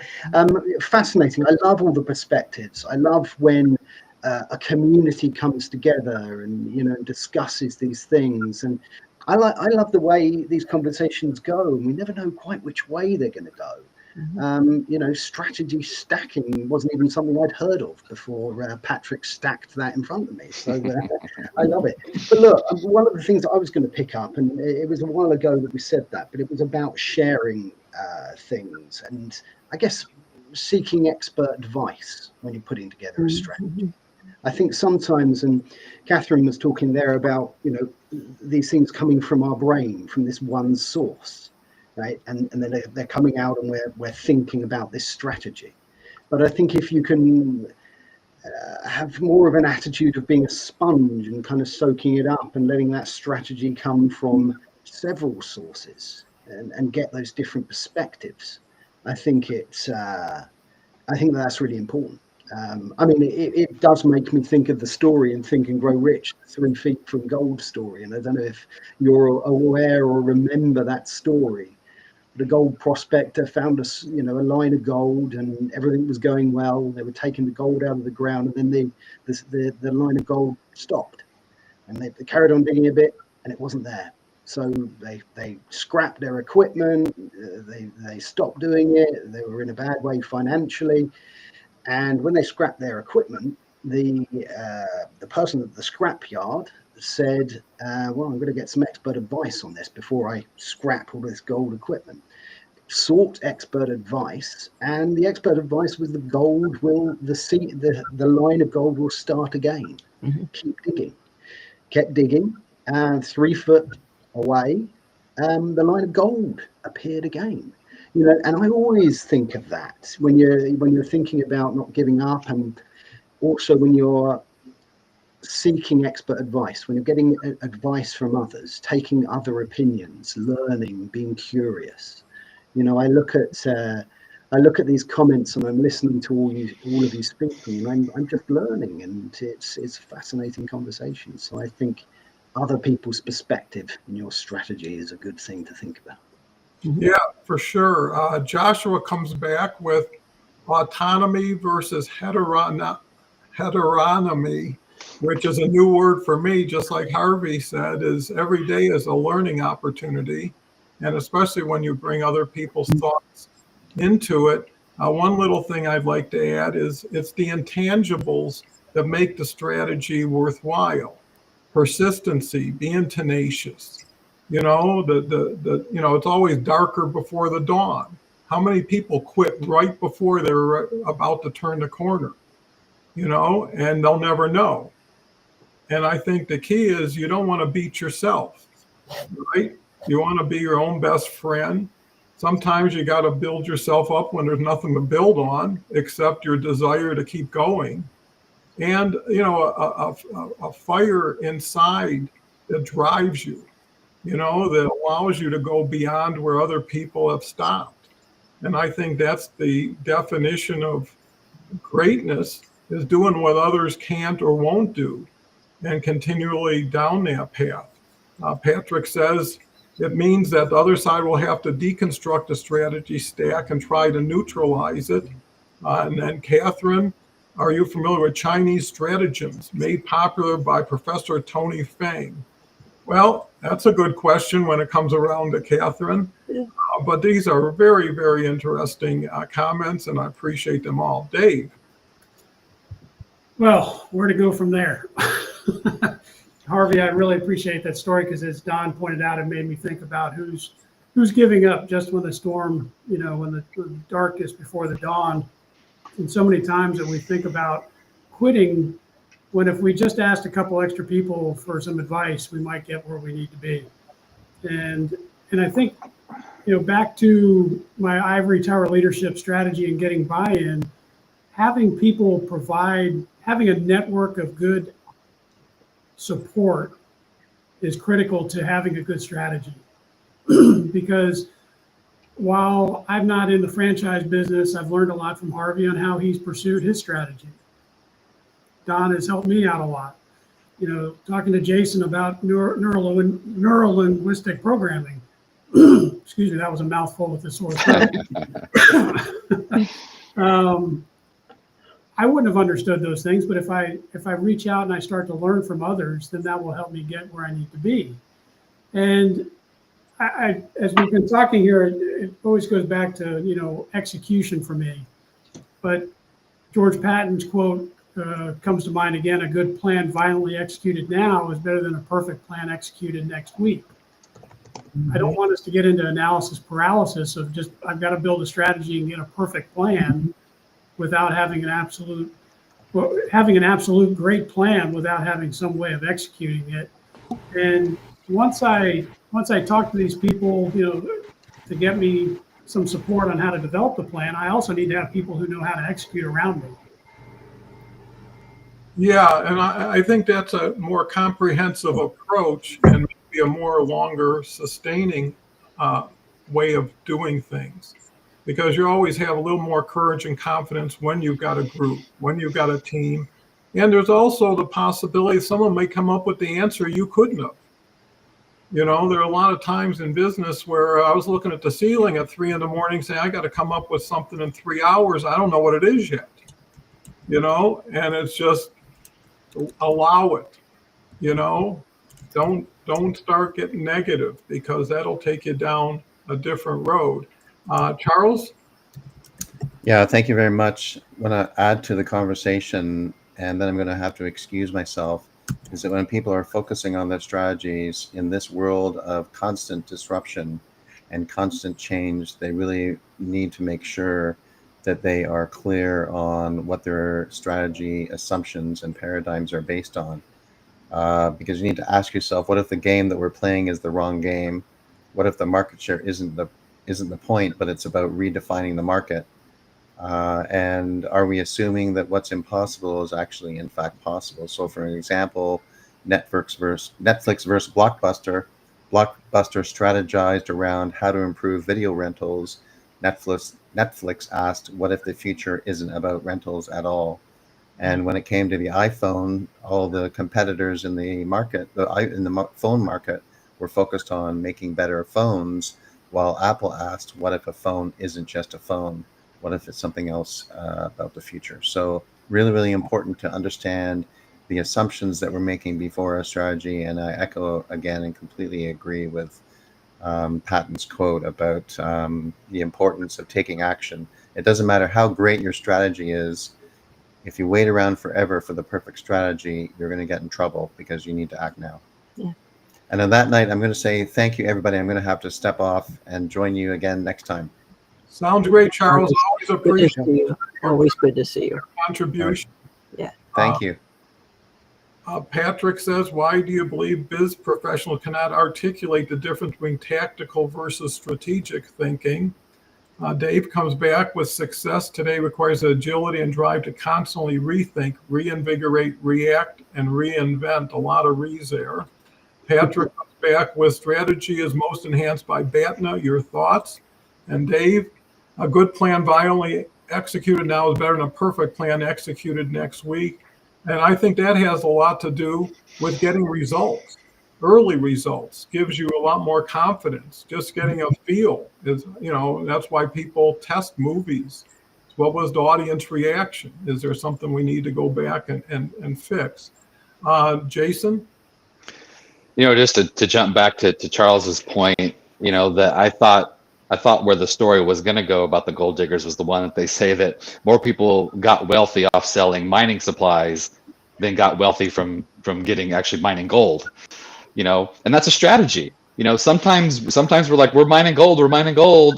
[SPEAKER 6] fascinating. I love all the perspectives. I love when a community comes together and discusses these things, and I love the way these conversations go, and we never know quite which way they're going to go. Strategy stacking wasn't even something I'd heard of before Patrick stacked that in front of me. So I love it. But look, one of the things that I was going to pick up, and it was a while ago that we said that, but it was about sharing things, and I guess seeking expert advice when you're putting together a strategy. I think sometimes, and Catherine was talking there about, these things coming from our brain, from this one source. Right, and then they're coming out, and we're thinking about this strategy. But I think if you can have more of an attitude of being a sponge and kind of soaking it up and letting that strategy come from several sources and get those different perspectives, I think that's really important. It does make me think of the story in Think and Grow Rich, 3 Feet from Gold story. And I don't know if you're aware or remember that story. The gold prospector found a line of gold, and everything was going well. They were taking the gold out of the ground, and then the line of gold stopped, and they carried on digging a bit, and it wasn't there. So they scrapped their equipment. They stopped doing it. They were in a bad way financially, and when they scrapped their equipment, the person at the scrap yard said, well, I'm going to get some expert advice on this before I scrap all this gold equipment. Sought expert advice, and the expert advice was the line of gold will start again. Mm-hmm. Keep digging. Kept digging, and 3 foot away, the line of gold appeared again. And I always think of that when you're thinking about not giving up, and also when you're seeking expert advice, when you're getting advice from others, taking other opinions, learning, being curious. I look at I look at these comments and I'm listening to all of you speaking, and I'm just learning, and it's a fascinating conversation. So I think other people's perspective in your strategy is a good thing to think about.
[SPEAKER 1] Yeah, for sure. Joshua comes back with autonomy versus heteronomy, which is a new word for me, just like Harvey said, is every day is a learning opportunity. And especially when you bring other people's thoughts into it. One little thing I'd like to add is it's the intangibles that make the strategy worthwhile. Persistency, being tenacious. You know, it's always darker before the dawn. How many people quit right before they're about to turn the corner? You know, and they'll never know. And I think the key is you don't want to beat yourself, right? You want to be your own best friend. Sometimes you got to build yourself up when there's nothing to build on except your desire to keep going. And, you know, a fire inside that drives you, you know, that allows you to go beyond where other people have stopped. And I think that's the definition of greatness, is doing what others can't or won't do and continually down that path. Patrick says it means that the other side will have to deconstruct a strategy stack and try to neutralize it. And then Catherine, are you familiar with Chinese stratagems made popular by Professor Tony Fang? Well, that's a good question when it comes around to Catherine. But these are very, very interesting comments, and I appreciate them all. Dave.
[SPEAKER 2] Well, where to go from there? Harvey, I really appreciate that story because, as Don pointed out, it made me think about who's giving up just when the storm, you know, when the darkest before the dawn. And so many times that we think about quitting, when if we just asked a couple extra people for some advice, we might get where we need to be. And I think, you know, back to my ivory tower leadership strategy and getting buy-in, having people provide, having a network of good support is critical to having a good strategy. Because while I'm not in the franchise business, I've learned a lot from Harvey on how he's pursued his strategy. Don has helped me out a lot. You know, talking to Jason about neuro-linguistic programming. Excuse me, that was a mouthful with the sore throat. I wouldn't have understood those things, but if I reach out and I start to learn from others, then that will help me get where I need to be. And I as we've been talking here, it always goes back to, you know, execution for me. But George Patton's quote comes to mind again: a good plan violently executed now is better than a perfect plan executed next week. I don't want us to get into analysis paralysis of just, I've got to build a strategy and get a perfect plan without having an absolute great plan without having some way of executing it. And once I talk to these people, you know, to get me some support on how to develop the plan, I also need to have people who know how to execute around me.
[SPEAKER 1] Yeah, and I think that's a more comprehensive approach and maybe a more longer sustaining way of doing things, because you always have a little more courage and confidence when you've got a group, when you've got a team. And there's also the possibility someone may come up with the answer you couldn't have. You know, there are a lot of times in business where I was looking at the ceiling at 3 a.m. saying, I got to come up with something in 3 hours. I don't know what it is yet. You know, and it's just allow it. You know, don't start getting negative, because that'll take you down a different road. Charles?
[SPEAKER 3] Yeah, thank you very much. I'm going to add to the conversation, and then I'm going to have to excuse myself, is that when people are focusing on their strategies in this world of constant disruption and constant change, they really need to make sure that they are clear on what their strategy assumptions and paradigms are based on. Because you need to ask yourself, what if the game that we're playing is the wrong game? What if the market share isn't the point, but it's about redefining the market? And are we assuming that what's impossible is actually in fact possible? So for an example, Netflix versus Blockbuster. Blockbuster strategized around how to improve video rentals. Netflix Netflix asked, what if the future isn't about rentals at all? And when it came to the iPhone, all the competitors in the market, phone market, were focused on making better phones, while Apple asked, what if a phone isn't just a phone? What if it's something else about the future? So really, really important to understand the assumptions that we're making before our strategy. And I echo again and completely agree with Patton's quote about the importance of taking action. It doesn't matter how great your strategy is. If you wait around forever for the perfect strategy, you're going to get in trouble because you need to act now.
[SPEAKER 5] Yeah.
[SPEAKER 3] And on that night, I'm going to say thank you, everybody. I'm going to have to step off and join you again next time.
[SPEAKER 1] Sounds great, Charles. Always
[SPEAKER 5] Good to
[SPEAKER 1] appreciate
[SPEAKER 5] see you. Always good to see you.
[SPEAKER 1] your contribution.
[SPEAKER 3] Thank you.
[SPEAKER 1] Patrick says, why do you believe biz professional cannot articulate the difference between tactical versus strategic thinking? Dave comes back with success today requires agility and drive to constantly rethink, reinvigorate, react, and reinvent. A lot of re's there. Patrick comes back with strategy is most enhanced by BATNA. Your thoughts? And Dave, a good plan violently executed now is better than a perfect plan executed next week. And I think that has a lot to do with getting results. Early results gives you a lot more confidence. Just getting a feel is, that's why people test movies. What was the audience reaction? Is there something we need to go back and fix? Jason?
[SPEAKER 4] Just to jump back to Charles's point, that I thought where the story was going to go about the gold diggers was the one that they say that more people got wealthy off selling mining supplies than got wealthy from getting actually mining gold. And that's a strategy. Sometimes we're like, we're mining gold.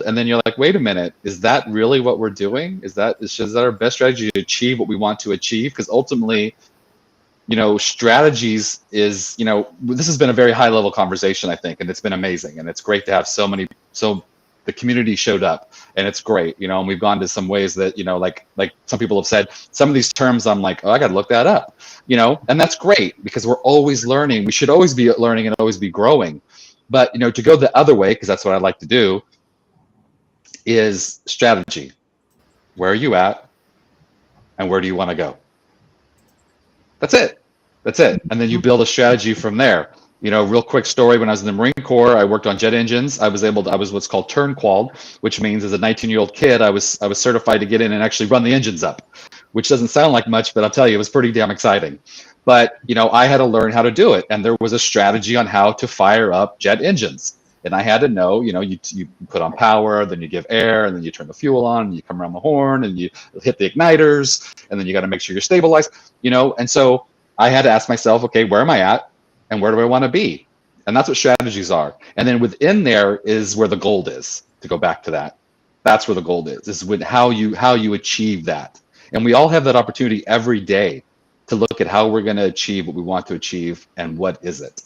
[SPEAKER 4] And then you're like, wait a minute, is that really what we're doing? Is that our best strategy to achieve what we want to achieve? Because ultimately, strategies is, this has been a very high level conversation, I think, and it's been amazing. And it's great to have so the community showed up, and it's great, and we've gone to some ways that, like some people have said, some of these terms, I'm like, oh, I got to look that up, and that's great because we're always learning. We should always be learning and always be growing. But, to go the other way, because that's what I like to do, is strategy. Where are you at? And where do you want to go? That's it. And then you build a strategy from there. Real quick story, when I was in the Marine Corps, I worked on jet engines. I was what's called turn qualified, which means as a 19-year-old kid, I was certified to get in and actually run the engines up, which doesn't sound like much, but I'll tell you, it was pretty damn exciting. But, I had to learn how to do it. And there was a strategy on how to fire up jet engines. And I had to know, you put on power, then you give air, and then you turn the fuel on, and you come around the horn, and you hit the igniters, and then you got to make sure you're stabilized, And so I had to ask myself, okay, where am I at? And where do I want to be? And that's what strategies are. And then within there is where the gold is, to go back to that. That's where the gold is with how you achieve that. And we all have that opportunity every day to look at how we're going to achieve what we want to achieve and what is it.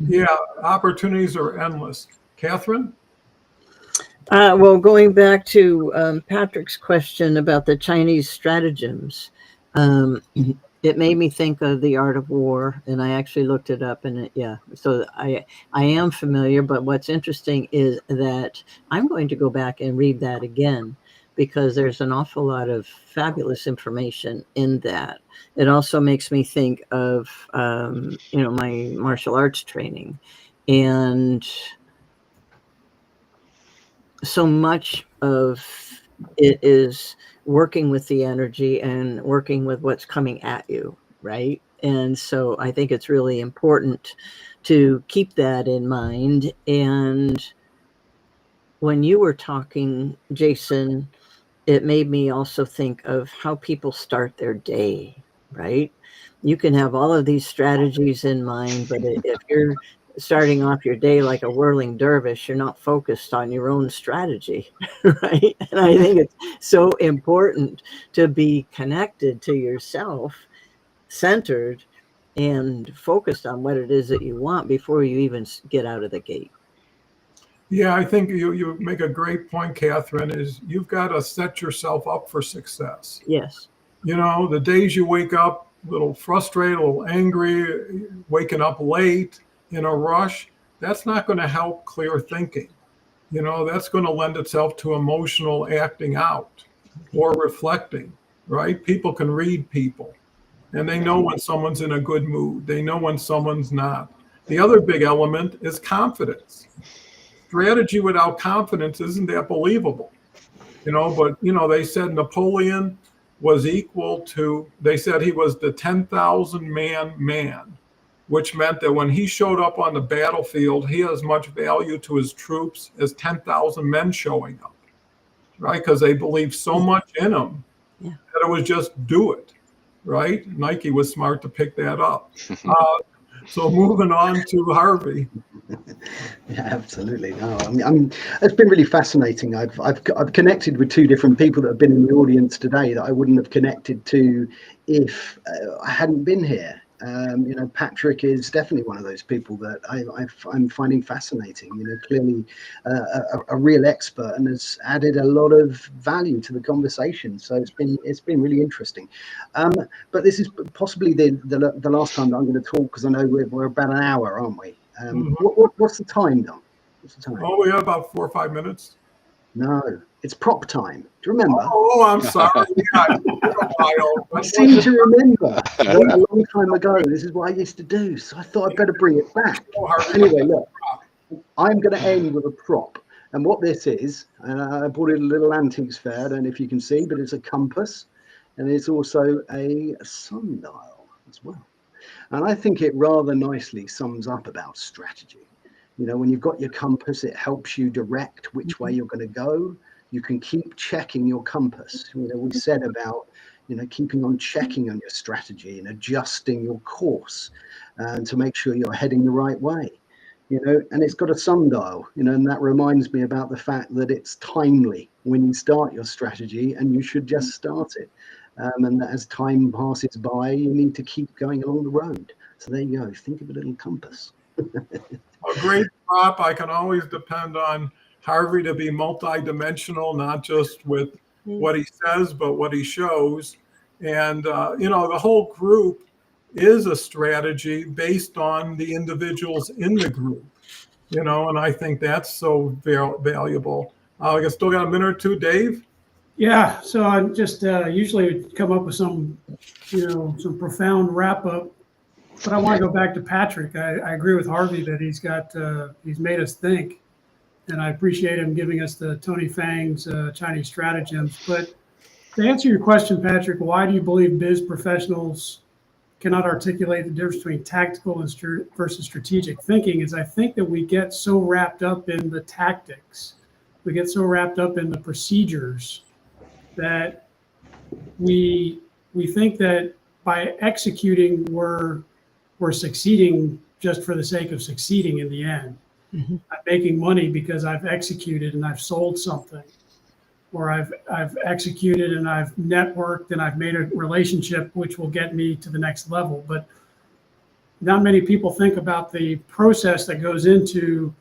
[SPEAKER 1] Yeah, opportunities are endless. Catherine?
[SPEAKER 5] Well, going back to Patrick's question about the Chinese stratagems, it made me think of The Art of War, and I actually looked it up, and so I am familiar, but what's interesting is that I'm going to go back and read that again because there's an awful lot of fabulous information in that. It also makes me think of, my martial arts training, and so much of it is working with the energy and working with what's coming at you, right? And so I think it's really important to keep that in mind. And when you were talking, Jason, it made me also think of how people start their day, right? You can have all of these strategies in mind, but if you're starting off your day like a whirling dervish, you're not focused on your own strategy, right? And I think it's so important to be connected to yourself, centered, and focused on what it is that you want before you even get out of the gate.
[SPEAKER 1] Yeah, I think you make a great point, Catherine, is you've got to set yourself up for success.
[SPEAKER 5] Yes.
[SPEAKER 1] The days you wake up a little frustrated, a little angry, waking up late, in a rush, that's not going to help clear thinking. You know, that's going to lend itself to emotional acting out or reflecting, right? People can read people and they know when someone's in a good mood. They know when someone's not. The other big element is confidence. Strategy without confidence isn't that believable, you know, but, you know, they said Napoleon was equal to, they said he was the 10,000 man, which meant that when he showed up on the battlefield, he had as much value to his troops as 10,000 men showing up, right? Because they believed so much in him
[SPEAKER 5] Yeah.
[SPEAKER 1] that it was just do it, right? Nike was smart to pick that up. So moving on to Harvey.
[SPEAKER 6] Yeah, absolutely. No, I mean, it's been really fascinating. I've connected with two different people that have been in the audience today that I wouldn't have connected to if I hadn't been here. You know, Patrick is definitely one of those people that I'm finding fascinating. You know, clearly a real expert and has added a lot of value to the conversation. So it's been really interesting. But this is possibly the last time that I'm going to talk, because I know we're about an hour, aren't we? What's the time, Don? What's the time?
[SPEAKER 1] Oh, we have about 4 or 5 minutes.
[SPEAKER 6] No, it's prop time. Do you remember?
[SPEAKER 1] Oh, I'm sorry. Yeah,
[SPEAKER 6] I seem to remember that a long time ago. This is what I used to do, so I thought I'd better bring it back. Anyway, look, I'm going to end with a prop, and what this is, I bought it at a little antiques fair. I don't know if you can see, but it's a compass, and it's also a sundial as well. And I think it rather nicely sums up about strategy. You know, when you've got your compass, it helps you direct which way you're going to go. You can keep checking your compass. You know, we said about, you know, keeping on checking on your strategy and adjusting your course to make sure you're heading the right way. You know, and it's got a sundial, you know, and that reminds me about the fact that it's timely when you start your strategy, and you should just start it. And as time passes by, you need to keep going along the road. So there you go. Think of a little compass.
[SPEAKER 1] A great prop. I can always depend on Harvey to be multidimensional, not just with what he says, but what he shows. And, you know, the whole group is a strategy based on the individuals in the group, you know, and I think that's so valuable. I still got a minute or two, Dave?
[SPEAKER 2] Yeah, so I just usually come up with some, you know, some profound wrap up, but I want to go back to Patrick. I agree with Harvey that he's made us think, and I appreciate him giving us the Tony Fang's Chinese stratagems. But to answer your question, Patrick, why do you believe biz professionals cannot articulate the difference between tactical and versus strategic thinking? Is I think that we get so wrapped up in the tactics, we get so wrapped up in the procedures, that we think that by executing we're succeeding just for the sake of succeeding in the end.
[SPEAKER 5] Mm-hmm.
[SPEAKER 2] I'm making money because I've executed and I've sold something, or I've executed and I've networked and I've made a relationship which will get me to the next level. But not many people think about the process that goes into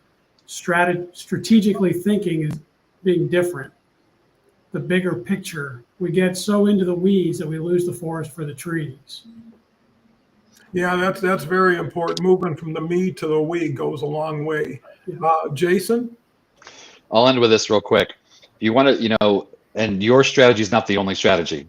[SPEAKER 2] strategically thinking as being different. The bigger picture. We get so into the weeds that we lose the forest for the trees.
[SPEAKER 1] Yeah, that's very important. Moving from the me to the we goes a long way. Jason?
[SPEAKER 4] I'll end with this real quick. You want to, you know, and your strategy is not the only strategy.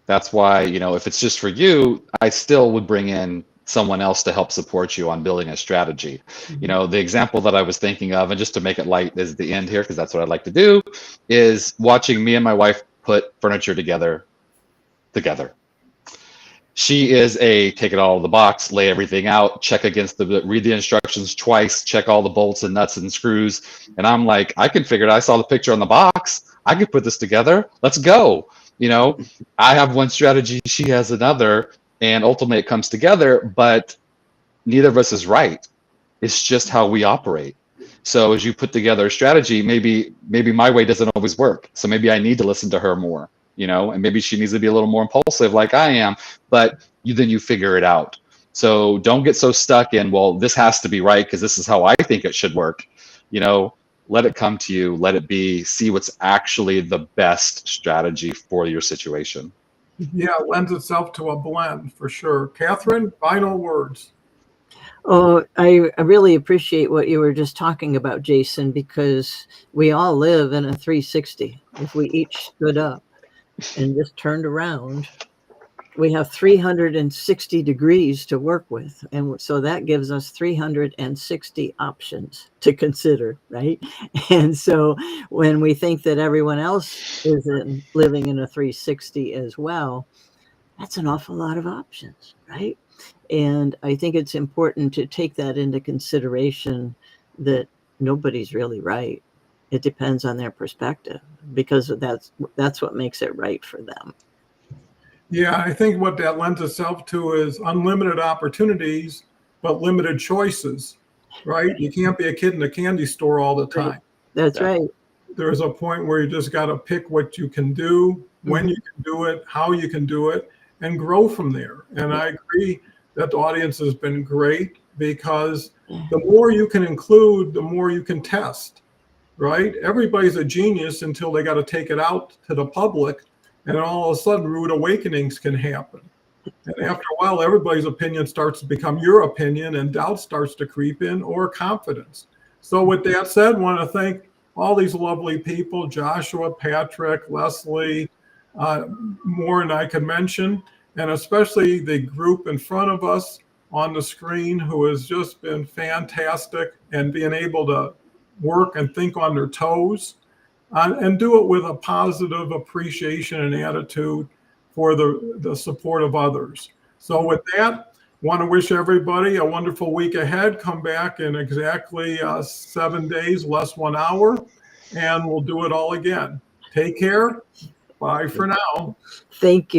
[SPEAKER 4] That's why, you know, if it's just for you, I still would bring in someone else to help support you on building a strategy. You know, the example that I was thinking of, and just to make it light is the end here, because that's what I'd like to do, is watching me and my wife put furniture together. She is a take it all out of the box, lay everything out, check against read the instructions twice, check all the bolts and nuts and screws. And I'm like, I can figure it out. I saw the picture on the box. I could put this together. Let's go. You know, I have one strategy, she has another, and ultimately it comes together, but neither of us is right. It's just how we operate. So as you put together a strategy, maybe my way doesn't always work. So maybe I need to listen to her more, you know, and maybe she needs to be a little more impulsive like I am, but then you figure it out. So don't get so stuck in, well, this has to be right because this is how I think it should work. You know, let it come to you, let it be, see what's actually the best strategy for your situation.
[SPEAKER 1] Yeah, it lends itself to a blend for sure. Catherine, final words.
[SPEAKER 5] Oh, I really appreciate what you were just talking about, Jason, because we all live in a 360. If we each stood up and just turned around, we have 360 degrees to work with. And so that gives us 360 options to consider, right? And so when we think that everyone else is living in a 360 as well, that's an awful lot of options, right? And I think it's important to take that into consideration, that nobody's really right. It depends on their perspective, because that's what makes it right for them.
[SPEAKER 1] Yeah, I think what that lends itself to is unlimited opportunities, but limited choices, right? You can't be a kid in a candy store all the time.
[SPEAKER 5] That's
[SPEAKER 4] Yeah.
[SPEAKER 5] right.
[SPEAKER 1] There's a point where you just got to pick what you can do, when you can do it, how you can do it, and grow from there. And I agree that the audience has been great, because the more you can include, the more you can test, right? Everybody's a genius until they got to take it out to the public, and all of a sudden rude awakenings can happen. And after a while, everybody's opinion starts to become your opinion, and doubt starts to creep in, or confidence. So with that said, I want to thank all these lovely people, Joshua, Patrick, Leslie, more than I could mention, and especially the group in front of us on the screen, who has just been fantastic, and being able to work and think on their toes, and do it with a positive appreciation and attitude for the support of others. So with that, want to wish everybody a wonderful week ahead. Come back in exactly 7 days, less 1 hour, and we'll do it all again. Take care. Bye for now.
[SPEAKER 5] Thank you.